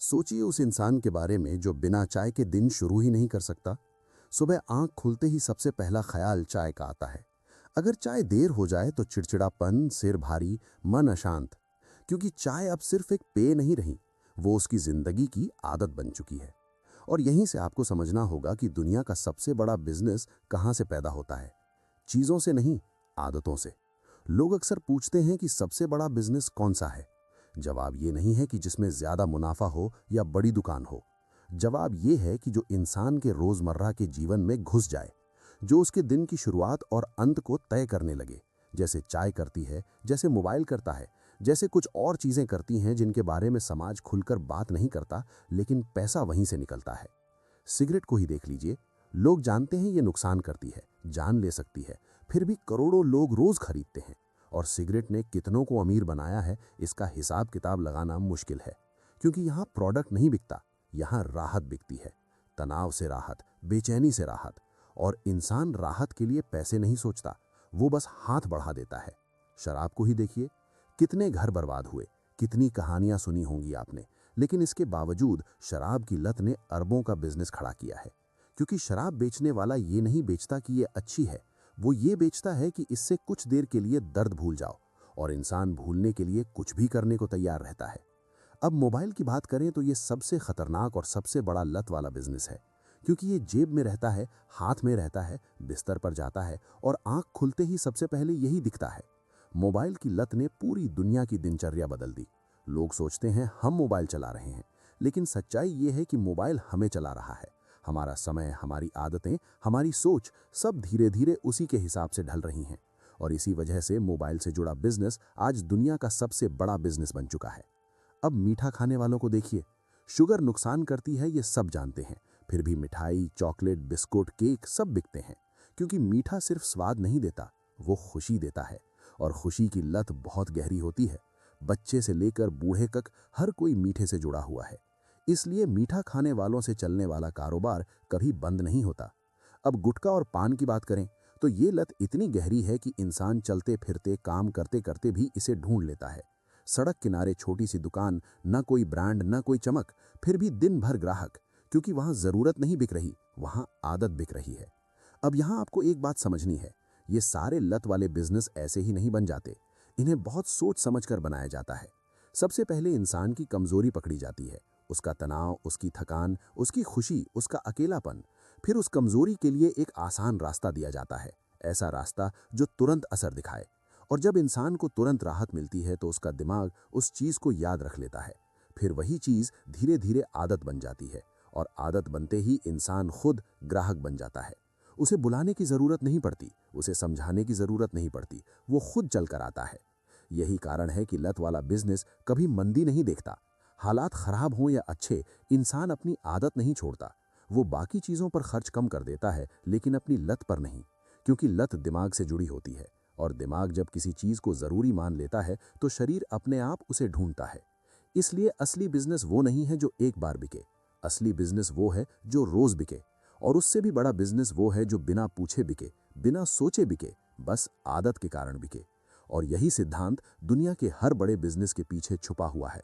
सोचिए उस इंसान के बारे में जो बिना चाय के दिन शुरू ही नहीं कर सकता। सुबह आंख खुलते ही सबसे पहला ख्याल चाय का आता है। अगर चाय देर हो जाए तो चिड़चिड़ापन, सिर भारी, मन अशांत। क्योंकि चाय अब सिर्फ एक पेय नहीं रही, वो उसकी जिंदगी की आदत बन चुकी है। और यहीं से आपको समझना होगा कि दुनिया का सबसे बड़ा बिजनेस कहाँ से पैदा होता है। चीज़ों से नहीं, आदतों से। लोग अक्सर पूछते हैं कि सबसे बड़ा बिजनेस कौन सा है। जवाब ये नहीं है कि जिसमें ज्यादा मुनाफा हो या बड़ी दुकान हो। जवाब ये है कि जो इंसान के रोजमर्रा के जीवन में घुस जाए, जो उसके दिन की शुरुआत और अंत को तय करने लगे। जैसे चाय करती है, जैसे मोबाइल करता है, जैसे कुछ और चीजें करती हैं जिनके बारे में समाज खुलकर बात नहीं करता, लेकिन पैसा वहीं से निकलता है। सिगरेट को ही देख लीजिए। लोग जानते हैं ये नुकसान करती है, जान ले सकती है, फिर भी करोड़ों लोग रोज खरीदते हैं। और सिगरेट ने कितनों को अमीर बनाया है, इसका हिसाब किताब लगाना मुश्किल है। क्योंकि यहाँ प्रोडक्ट नहीं बिकता, यहाँ राहत बिकती है। तनाव से राहत, बेचैनी से राहत। और इंसान राहत के लिए पैसे नहीं सोचता, वो बस हाथ बढ़ा देता है। शराब को ही देखिए, कितने घर बर्बाद हुए, कितनी कहानियां सुनी होंगी आपने। लेकिन इसके बावजूद शराब की लत ने अरबों का बिजनेस खड़ा किया है। क्योंकि शराब बेचने वाला ये नहीं बेचता कि ये अच्छी है, वो ये बेचता है कि इससे कुछ देर के लिए दर्द भूल जाओ। और इंसान भूलने के लिए कुछ भी करने को तैयार रहता है। अब मोबाइल की बात करें तो ये सबसे खतरनाक और सबसे बड़ा लत वाला बिजनेस है। क्योंकि ये जेब में रहता है, हाथ में रहता है, बिस्तर पर जाता है, और आंख खुलते ही सबसे पहले यही दिखता है। मोबाइल की लत ने पूरी दुनिया की दिनचर्या बदल दी। लोग सोचते हैं हम मोबाइल चला रहे हैं, लेकिन सच्चाई ये है कि मोबाइल हमें चला रहा है। हमारा समय, हमारी आदतें, हमारी सोच, सब धीरे धीरे उसी के हिसाब से ढल रही हैं। और इसी वजह से मोबाइल से जुड़ा बिजनेस आज दुनिया का सबसे बड़ा बिजनेस बन चुका है। अब मीठा खाने वालों को देखिए। शुगर नुकसान करती है, ये सब जानते हैं। फिर भी मिठाई, चॉकलेट, बिस्कुट, केक सब बिकते हैं। क्योंकि मीठा सिर्फ स्वाद नहीं देता, वो खुशी देता है। और खुशी की लत बहुत गहरी होती है। बच्चे से लेकर बूढ़े तक हर कोई मीठे से जुड़ा हुआ है। इसलिए मीठा खाने वालों से चलने वाला कारोबार कभी बंद नहीं होता। अब गुटखा और पान की बात करें तो ये लत इतनी गहरी है कि इंसान चलते फिरते, काम करते करते भी इसे ढूंढ लेता है। सड़क किनारे छोटी सी दुकान, ना कोई ब्रांड, ना कोई चमक, फिर भी दिन भर ग्राहक। क्योंकि वहां जरूरत नहीं बिक रही, वहां आदत बिक रही है। अब यहां आपको एक बात समझनी है, ये सारे लत वाले बिजनेस ऐसे ही नहीं बन जाते। इन्हें बहुत सोच समझकर बनाया जाता है। सबसे पहले इंसान की कमजोरी पकड़ी जाती है, उसका तनाव, उसकी थकान, उसकी खुशी, उसका अकेलापन। फिर उस कमजोरी के लिए एक आसान रास्ता दिया जाता है, ऐसा रास्ता जो तुरंत असर दिखाए। और जब इंसान को तुरंत राहत मिलती है तो उसका दिमाग उस चीज को याद रख लेता है। फिर वही चीज धीरे धीरे आदत बन जाती है। और आदत बनते ही इंसान खुद ग्राहक बन जाता है। उसे बुलाने की जरूरत नहीं पड़ती, उसे समझाने की जरूरत नहीं पड़ती, वो खुद चलकर आता है। यही कारण है कि लत वाला बिजनेस कभी मंदी नहीं देखता। हालात खराब हों या अच्छे, इंसान अपनी आदत नहीं छोड़ता। वो बाकी चीजों पर खर्च कम कर देता है, लेकिन अपनी लत पर नहीं। क्योंकि लत दिमाग से जुड़ी होती है। और दिमाग जब किसी चीज को जरूरी मान लेता है तो शरीर अपने आप उसे ढूंढता है। इसलिए असली बिजनेस वो नहीं है जो एक बार बिके। असली बिजनेस वो है जो रोज बिके। और उससे भी बड़ा बिजनेस वो है जो बिना पूछे बिके, बिना सोचे बिके, बस आदत के कारण बिके। और यही सिद्धांत दुनिया के हर बड़े बिजनेस के पीछे छुपा हुआ है।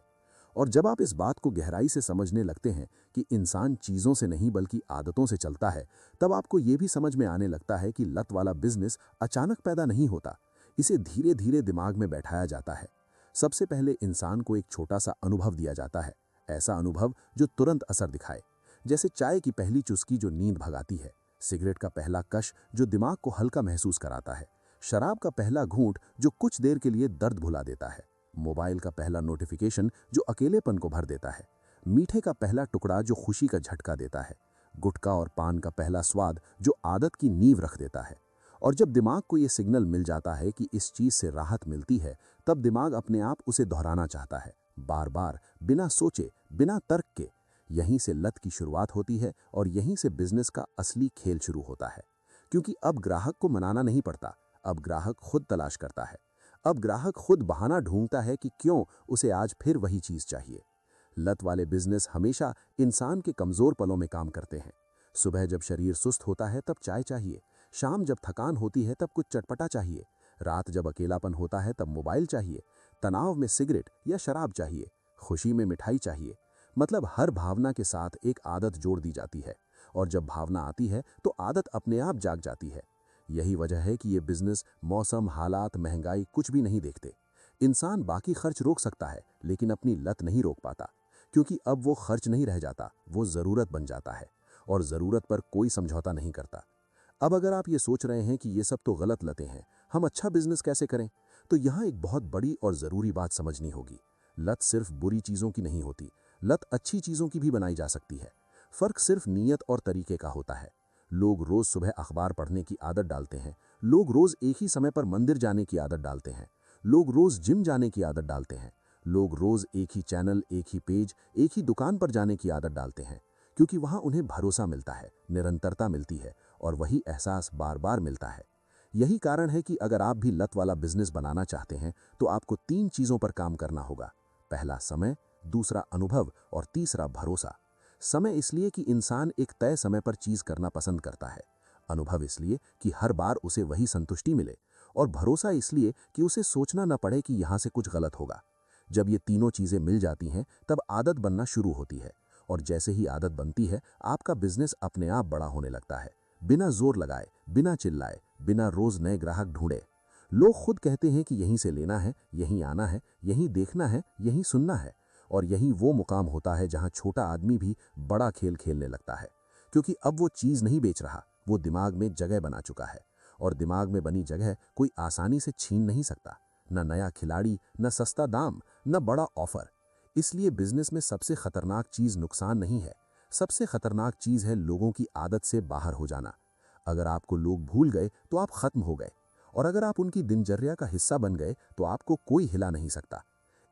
और जब आप इस बात को गहराई से समझने लगते हैं कि इंसान चीजों से नहीं बल्कि आदतों से चलता है, तब आपको यह भी समझ में आने लगता है कि लत वाला बिजनेस अचानक पैदा नहीं होता। इसे धीरे धीरे दिमाग में बैठाया जाता है। सबसे पहले इंसान को एक छोटा सा अनुभव दिया जाता है, ऐसा अनुभव जो तुरंत असर दिखाए। जैसे चाय की पहली चुस्की जो नींद भगाती है, सिगरेट का पहला कश जो दिमाग को हल्का महसूस कराता है, शराब का पहला घूंट जो कुछ देर के लिए दर्द भुला देता है, मोबाइल का पहला नोटिफिकेशन जो अकेलेपन को भर देता है, मीठे का पहला टुकड़ा जो खुशी का झटका देता है, गुटखा और पान का पहला स्वाद जो आदत की नींव रख देता है। और जब दिमाग को यह सिग्नल मिल जाता है कि इस चीज से राहत मिलती है, तब दिमाग अपने आप उसे दोहराना चाहता है, बार बार, बिना सोचे, बिना तर्क के। यहीं से लत की शुरुआत होती है और यहीं से बिजनेस का असली खेल शुरू होता है। क्योंकि अब ग्राहक को मनाना नहीं पड़ता, अब ग्राहक खुद तलाश करता है। अब ग्राहक खुद बहाना ढूंढता है कि क्यों उसे आज फिर वही चीज चाहिए। लत वाले बिजनेस हमेशा इंसान के कमजोर पलों में काम करते हैं। सुबह जब शरीर सुस्त होता है तब चाय चाहिए, शाम जब थकान होती है तब कुछ चटपटा चाहिए, रात जब अकेलापन होता है तब मोबाइल चाहिए, तनाव में सिगरेट या शराब चाहिए, खुशी में मिठाई चाहिए। मतलब हर भावना के साथ एक आदत जोड़ दी जाती है, और जब भावना आती है तो आदत अपने आप जाग जाती है। यही वजह है कि ये बिजनेस मौसम, हालात, महंगाई कुछ भी नहीं देखते। इंसान बाकी खर्च रोक सकता है, लेकिन अपनी लत नहीं रोक पाता, क्योंकि अब वो खर्च नहीं रह जाता, वो ज़रूरत बन जाता है, और ज़रूरत पर कोई समझौता नहीं करता। अब अगर आप ये सोच रहे हैं कि ये सब तो गलत लतें हैं, हम अच्छा बिजनेस कैसे करें, तो यहाँ एक बहुत बड़ी और ज़रूरी बात समझनी होगी। लत सिर्फ बुरी चीज़ों की नहीं होती, लत अच्छी चीज़ों की भी बनाई जा सकती है। फ़र्क सिर्फ नीयत और तरीके का होता है। लोग रोज़ सुबह अखबार पढ़ने की आदत डालते हैं, लोग रोज़ एक ही समय पर मंदिर जाने की आदत डालते हैं, लोग रोज़ जिम जाने की आदत डालते हैं, लोग रोज़ एक ही चैनल, एक ही पेज, एक ही दुकान पर जाने की आदत डालते हैं, क्योंकि वहाँ उन्हें भरोसा मिलता है, निरंतरता मिलती है, और वही एहसास बार बार मिलता है। यही कारण है कि अगर आप भी लत वाला बिजनेस बनाना चाहते हैं तो आपको 3 चीज़ों पर काम करना होगा। पहला समय, दूसरा अनुभव, और तीसरा भरोसा। समय इसलिए कि इंसान एक तय समय पर चीज़ करना पसंद करता है। अनुभव इसलिए कि हर बार उसे वही संतुष्टि मिले। और भरोसा इसलिए कि उसे सोचना न पड़े कि यहाँ से कुछ गलत होगा। जब ये तीनों चीज़ें मिल जाती हैं तब आदत बनना शुरू होती है, और जैसे ही आदत बनती है आपका बिजनेस अपने आप बड़ा होने लगता है, बिना जोर लगाए, बिना चिल्लाए, बिना रोज नए ग्राहक ढूंढे। लोग खुद कहते हैं कि यहीं से लेना है, यहीं आना है, यहीं देखना है, यहीं सुनना है। और यही वो मुकाम होता है जहां छोटा आदमी भी बड़ा खेल खेलने लगता है, क्योंकि अब वो चीज़ नहीं बेच रहा, वो दिमाग में जगह बना चुका है। और दिमाग में बनी जगह कोई आसानी से छीन नहीं सकता। न नया खिलाड़ी, न सस्ता दाम, न बड़ा ऑफर। इसलिए बिजनेस में सबसे खतरनाक चीज़ नुकसान नहीं है, सबसे खतरनाक चीज़ है लोगों की आदत से बाहर हो जाना। अगर आपको लोग भूल गए तो आप खत्म हो गए, और अगर आप उनकी दिनचर्या का हिस्सा बन गए तो आपको कोई हिला नहीं सकता।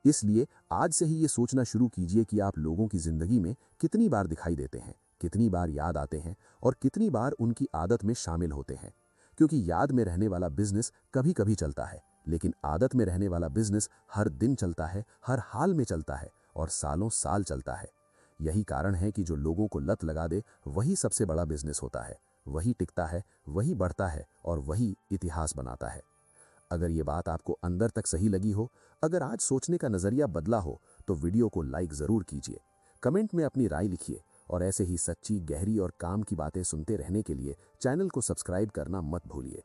इसलिए आज से ही ये सोचना शुरू कीजिए कि आप लोगों की जिंदगी में कितनी बार दिखाई देते हैं, कितनी बार याद आते हैं, और कितनी बार उनकी आदत में शामिल होते हैं। क्योंकि याद में रहने वाला बिजनेस कभी कभी चलता है, लेकिन आदत में रहने वाला बिजनेस हर दिन चलता है, हर हाल में चलता है, और सालों साल चलता है। यही कारण है कि जो लोगों को लत लगा दे वही सबसे बड़ा बिजनेस होता है, वही टिकता है, वही बढ़ता है, और वही इतिहास बनाता है। अगर ये बात आपको अंदर तक सही लगी हो, अगर आज सोचने का नजरिया बदला हो, तो वीडियो को लाइक जरूर कीजिए, कमेंट में अपनी राय लिखिए, और ऐसे ही सच्ची, गहरी और काम की बातें सुनते रहने के लिए चैनल को सब्सक्राइब करना मत भूलिए।